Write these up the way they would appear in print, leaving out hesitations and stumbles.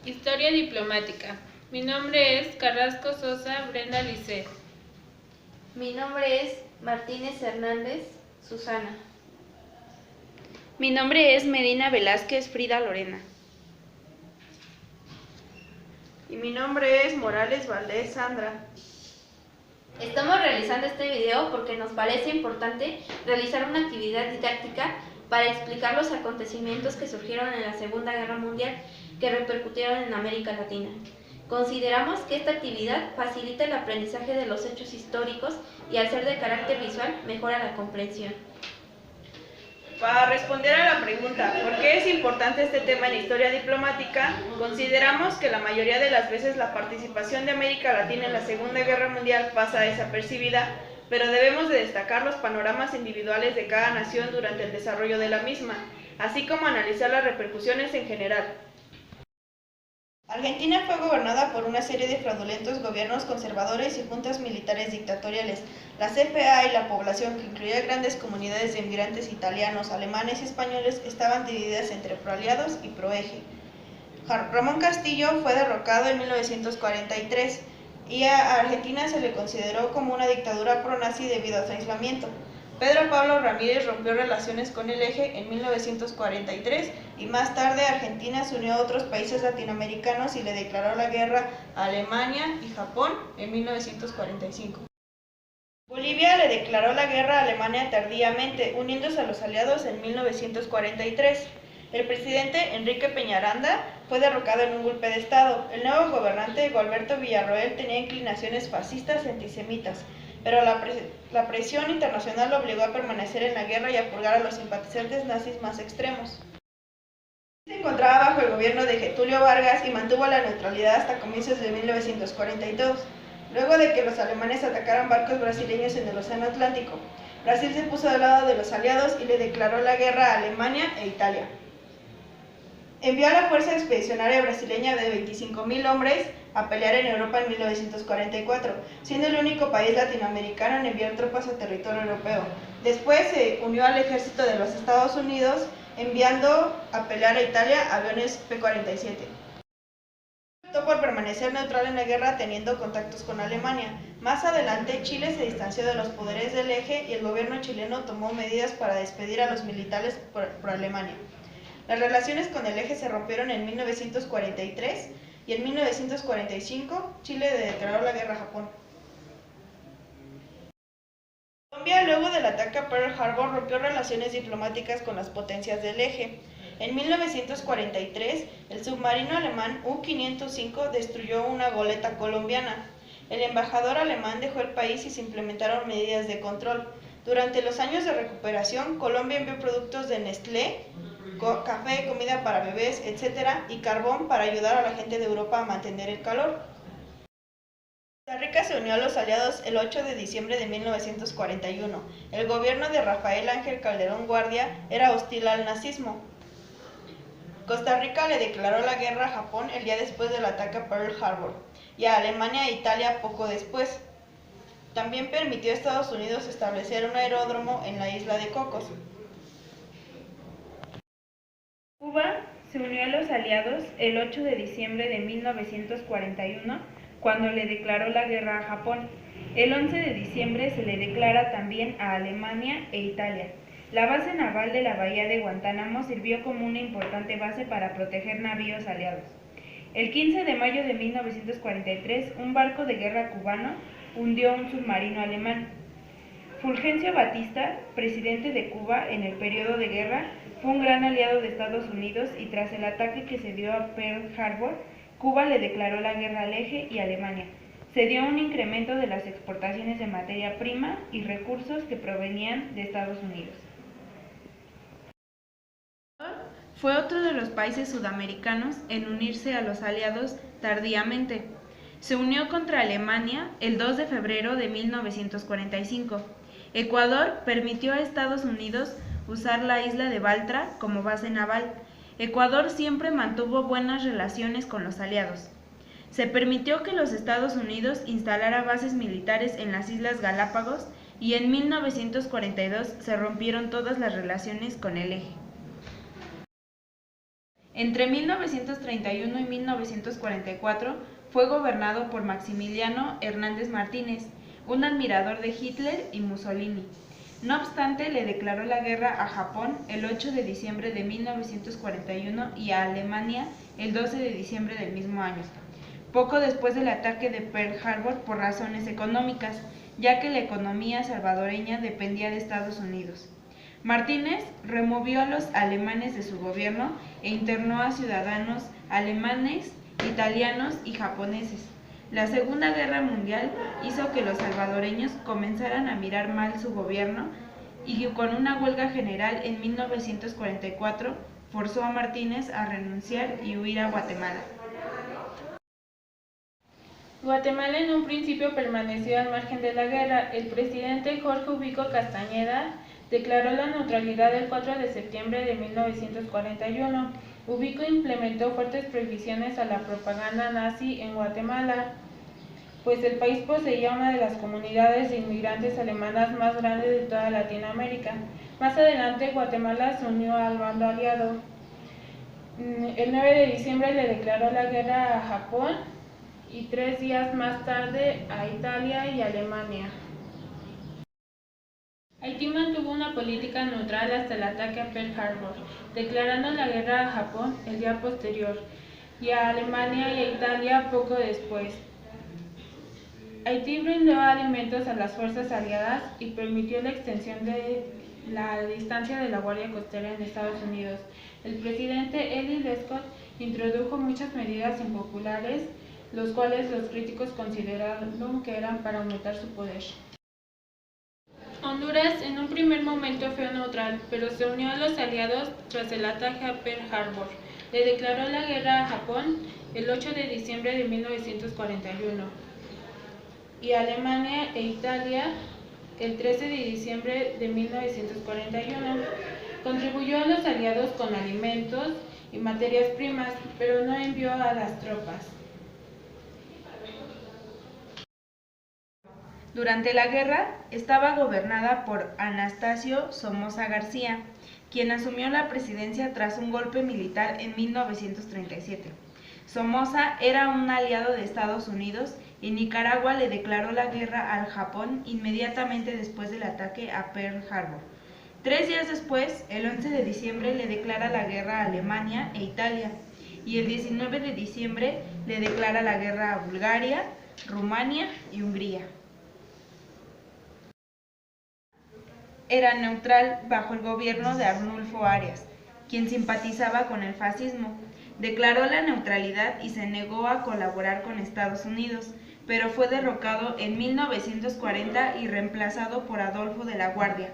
Historia diplomática. Mi nombre es Carrasco Sosa Brenda Lisset. Mi nombre es Martínez Hernández Susana. Mi nombre es Medina Velázquez Frida Lorena. Y mi nombre es Morales Valdés Sandra. Estamos realizando este video porque nos parece importante realizar una actividad didáctica para explicar los acontecimientos que surgieron en la Segunda Guerra Mundial que repercutieron en América Latina. Consideramos que esta actividad facilita el aprendizaje de los hechos históricos y al ser de carácter visual mejora la comprensión. Para responder a la pregunta ¿por qué es importante este tema en historia diplomática? Consideramos que la mayoría de las veces la participación de América Latina en la Segunda Guerra Mundial pasa desapercibida, pero debemos de destacar los panoramas individuales de cada nación durante el desarrollo de la misma, así como analizar las repercusiones en general. Argentina fue gobernada por una serie de fraudulentos gobiernos conservadores y juntas militares dictatoriales. La CFA y la población, que incluía grandes comunidades de inmigrantes italianos, alemanes y españoles, estaban divididas entre proaliados y proeje. Ramón Castillo fue derrocado en 1943 y a Argentina se le consideró como una dictadura pro-nazi debido a su aislamiento. Pedro Pablo Ramírez rompió relaciones con el Eje en 1943 y más tarde Argentina se unió a otros países latinoamericanos y le declaró la guerra a Alemania y Japón en 1945. Bolivia le declaró la guerra a Alemania tardíamente, uniéndose a los aliados en 1943. El presidente Enrique Peñaranda fue derrocado en un golpe de estado. El nuevo gobernante, Gualberto Villarroel, tenía inclinaciones fascistas y antisemitas, pero la presión internacional lo obligó a permanecer en la guerra y a purgar a los simpatizantes nazis más extremos. Se encontraba bajo el gobierno de Getúlio Vargas y mantuvo la neutralidad hasta comienzos de 1942, luego de que los alemanes atacaron barcos brasileños en el Océano Atlántico. Brasil se puso del lado de los aliados y le declaró la guerra a Alemania e Italia. Envió a la Fuerza Expedicionaria Brasileña de 25.000 hombres a pelear en Europa en 1944, siendo el único país latinoamericano en enviar tropas a territorio europeo. Después se unió al ejército de los Estados Unidos, enviando a pelear a Italia aviones P-47. Optó por permanecer neutral en la guerra teniendo contactos con Alemania. Más adelante, Chile se distanció de los poderes del Eje y el gobierno chileno tomó medidas para despedir a los militares por Alemania. Las relaciones con el Eje se rompieron en 1943 y en 1945 Chile le declaró la guerra a Japón. Colombia, luego del ataque a Pearl Harbor, rompió relaciones diplomáticas con las potencias del Eje. En 1943, el submarino alemán U-505 destruyó una goleta colombiana. El embajador alemán dejó el país y se implementaron medidas de control. Durante los años de recuperación, Colombia envió productos de Nestlé, café, comida para bebés, etc., y carbón para ayudar a la gente de Europa a mantener el calor. Costa Rica se unió a los aliados el 8 de diciembre de 1941. El gobierno de Rafael Ángel Calderón Guardia era hostil al nazismo. Costa Rica le declaró la guerra a Japón el día después del ataque a Pearl Harbor y a Alemania e Italia poco después. También permitió a Estados Unidos establecer un aeródromo en la isla de Cocos. Cuba se unió a los aliados el 8 de diciembre de 1941, cuando le declaró la guerra a Japón. El 11 de diciembre se le declara también a Alemania e Italia. La base naval de la bahía de Guantánamo sirvió como una importante base para proteger navíos aliados. El 15 de mayo de 1943, un barco de guerra cubano hundió un submarino alemán. Fulgencio Batista, presidente de Cuba en el periodo de guerra, fue un gran aliado de Estados Unidos y tras el ataque que se dio a Pearl Harbor, Cuba le declaró la guerra al Eje y Alemania. Se dio un incremento de las exportaciones de materia prima y recursos que provenían de Estados Unidos. Fue otro de los países sudamericanos en unirse a los aliados tardíamente. Se unió contra Alemania el 2 de febrero de 1945. Ecuador permitió a Estados Unidos usar la isla de Baltra como base naval. Ecuador siempre mantuvo buenas relaciones con los aliados. Se permitió que los Estados Unidos instalara bases militares en las Islas Galápagos y en 1942 se rompieron todas las relaciones con el Eje. Entre 1931 y 1944 fue gobernado por Maximiliano Hernández Martínez, un admirador de Hitler y Mussolini. No obstante, le declaró la guerra a Japón el 8 de diciembre de 1941 y a Alemania el 12 de diciembre del mismo año, poco después del ataque de Pearl Harbor por razones económicas, ya que la economía salvadoreña dependía de Estados Unidos. Martínez removió a los alemanes de su gobierno e internó a ciudadanos alemanes, italianos y japoneses. La Segunda Guerra Mundial hizo que los salvadoreños comenzaran a mirar mal su gobierno y con una huelga general en 1944 forzó a Martínez a renunciar y huir a Guatemala. Guatemala en un principio permaneció al margen de la guerra. El presidente Jorge Ubico Castañeda declaró la neutralidad el 4 de septiembre de 1941. Ubico implementó fuertes prohibiciones a la propaganda nazi en Guatemala, pues el país poseía una de las comunidades de inmigrantes alemanas más grandes de toda Latinoamérica. Más adelante, Guatemala se unió al bando aliado. El 9 de diciembre le declaró la guerra a Japón y 3 días más tarde a Italia y Alemania. Haití mantuvo una política neutral hasta el ataque a Pearl Harbor, declarando la guerra a Japón el día posterior y a Alemania y a Italia poco después. Haití brindó alimentos a las fuerzas aliadas y permitió la extensión de la distancia de la Guardia Costera en Estados Unidos. El presidente Elie Lescott introdujo muchas medidas impopulares, los cuales los críticos consideraron que eran para aumentar su poder. Honduras en un primer momento fue neutral, pero se unió a los aliados tras el ataque a Pearl Harbor. Le declaró la guerra a Japón el 8 de diciembre de 1941 y a Alemania e Italia el 13 de diciembre de 1941. Contribuyó a los aliados con alimentos y materias primas, pero no envió a las tropas. Durante la guerra estaba gobernada por Anastasio Somoza García, quien asumió la presidencia tras un golpe militar en 1937. Somoza era un aliado de Estados Unidos y Nicaragua le declaró la guerra al Japón inmediatamente después del ataque a Pearl Harbor. 3 días después, el 11 de diciembre, le declara la guerra a Alemania e Italia, y el 19 de diciembre le declara la guerra a Bulgaria, Rumania y Hungría. Era neutral bajo el gobierno de Arnulfo Arias, quien simpatizaba con el fascismo. Declaró la neutralidad y se negó a colaborar con Estados Unidos, pero fue derrocado en 1940 y reemplazado por Adolfo de la Guardia,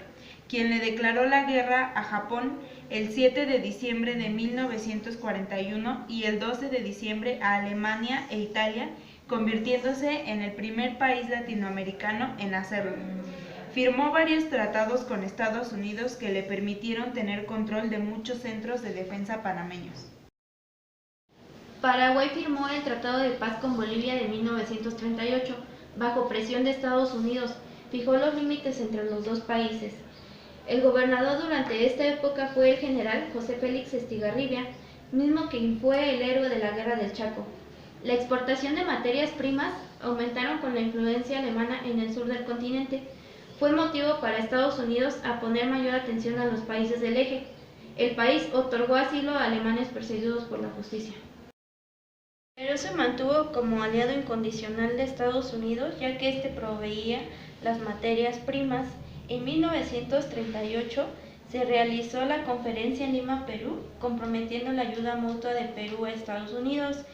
quien le declaró la guerra a Japón el 7 de diciembre de 1941 y el 12 de diciembre a Alemania e Italia, convirtiéndose en el primer país latinoamericano en hacerlo. Firmó varios tratados con Estados Unidos que le permitieron tener control de muchos centros de defensa panameños. Paraguay firmó el Tratado de Paz con Bolivia de 1938. Bajo presión de Estados Unidos, fijó los límites entre los dos países. El gobernador durante esta época fue el general José Félix Estigarribia, mismo quien fue el héroe de la Guerra del Chaco. La exportación de materias primas aumentaron con la influencia alemana en el sur del continente. Fue motivo para Estados Unidos a poner mayor atención a los países del eje. El país otorgó asilo a alemanes perseguidos por la justicia. Perú se mantuvo como aliado incondicional de Estados Unidos, ya que éste proveía las materias primas. En 1938 se realizó la conferencia en Lima, Perú, comprometiendo la ayuda mutua de Perú a Estados Unidos.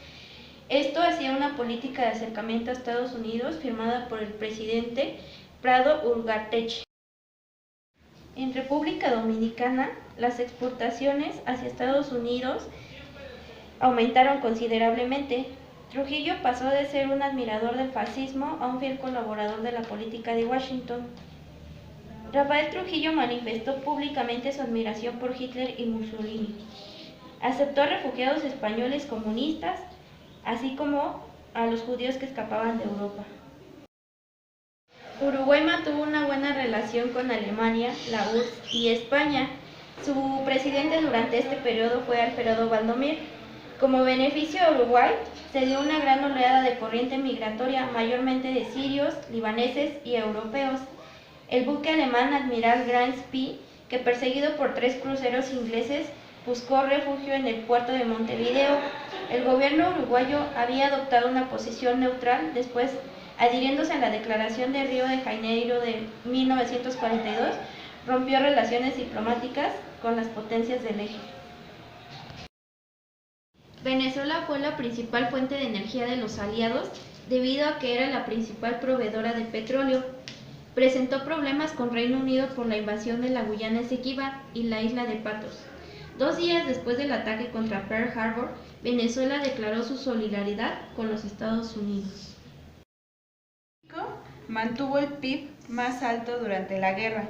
Esto hacía una política de acercamiento a Estados Unidos firmada por el presidente Prado Ugarteche. En República Dominicana, las exportaciones hacia Estados Unidos aumentaron considerablemente. Trujillo pasó de ser un admirador del fascismo a un fiel colaborador de la política de Washington. Rafael Trujillo manifestó públicamente su admiración por Hitler y Mussolini. Aceptó a refugiados españoles comunistas, así como a los judíos que escapaban de Europa. Uruguay mantuvo una buena relación con Alemania, la URSS y España. Su presidente durante este periodo fue Alfredo Valdomir. Como beneficio a Uruguay, se dio una gran oleada de corriente migratoria, mayormente de sirios, libaneses y europeos. El buque alemán Admiral Grand Spee, que perseguido por 3 cruceros ingleses, buscó refugio en el puerto de Montevideo. El gobierno uruguayo había adoptado una posición neutral después, adhiriéndose a la Declaración de Río de Janeiro de 1942, rompió relaciones diplomáticas con las potencias del eje. Venezuela fue la principal fuente de energía de los aliados debido a que era la principal proveedora de petróleo. Presentó problemas con Reino Unido por la invasión de la Guyana Esequiba y la isla de Patos. 2 días después del ataque contra Pearl Harbor, Venezuela declaró su solidaridad con los Estados Unidos. México mantuvo el PIB más alto durante la guerra.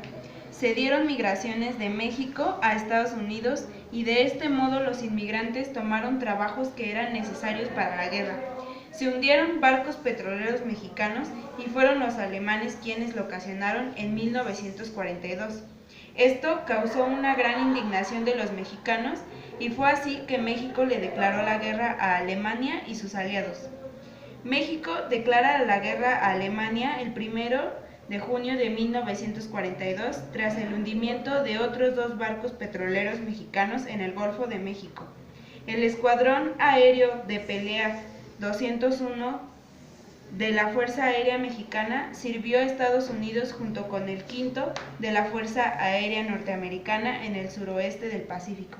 Se dieron migraciones de México a Estados Unidos y de este modo los inmigrantes tomaron trabajos que eran necesarios para la guerra. Se hundieron barcos petroleros mexicanos y fueron los alemanes quienes lo ocasionaron en 1942. Esto causó una gran indignación de los mexicanos y fue así que México le declaró la guerra a Alemania y sus aliados. México declara la guerra a Alemania el 1 de junio de 1942 tras el hundimiento de otros 2 barcos petroleros mexicanos en el Golfo de México. El Escuadrón Aéreo de Pelea 201 de la Fuerza Aérea Mexicana sirvió a Estados Unidos junto con el 5º de la Fuerza Aérea Norteamericana en el suroeste del Pacífico.